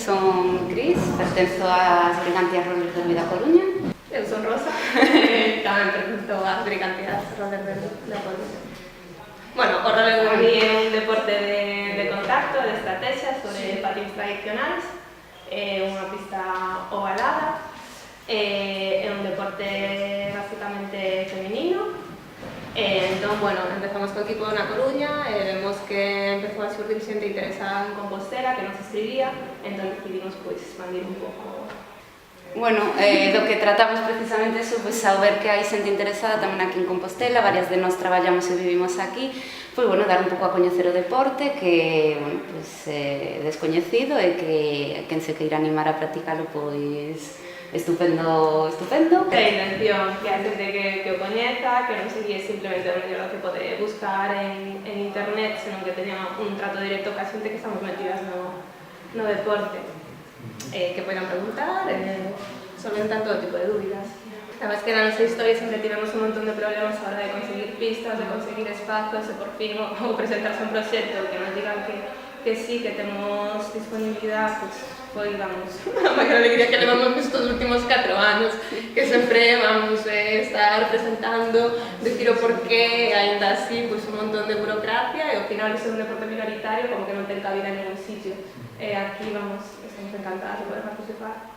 son Cris, pertenzo ás Brigantias Roller Derby da Coruña. Eu son Rosa, tamén pertenzo ás Brigantias Roller Derby da Coruña. Bueno, o roller derby é un deporte de contacto, de estrategia sobre patins tradicionais. É unha pista ovalada, é un deporte basicamente feminino. Entón, bueno, empezamos co equipo na Coruña e vemos que empezou a xurdir xente interesada en Compostela que nos escribía, entón decidimos expandir un pouco. Bueno, do que tratamos precisamente eso, pois ao ver que hai xente interesada tamén aquí en Compostela, varias de nós traballamos e vivimos aquí, pois bueno, dar un pouco a coñecer o deporte que, bueno, pois descoñecido e que quen se queira animar a practicalo, pois estupendo. Que a intención, que a xente que o coñeza, que non se guíe simplemente o mellor que pode buscar en internet, senón que teña un trato directo ca xente que estamos metidas no deporte. Que poidan preguntar, solventar todo tipo de dúbidas. Sabes que na nosa historia sempre tivemos un montón de problemas a hora de conseguir pistas, de conseguir espazos, e por fin o presentarse un proxecto que nos digan que sí, que temos disponibilidade, pois vamos, a maior alegría que levamos estes últimos 4 anos, que sempre vamos estar presentando, decir o porqué, aínda así, pois un montón de burocracia, e ao final ser un deporte minoritario como que non ten cabida en ningún sitio. Aquí, vamos, estamos encantadas de poder participar.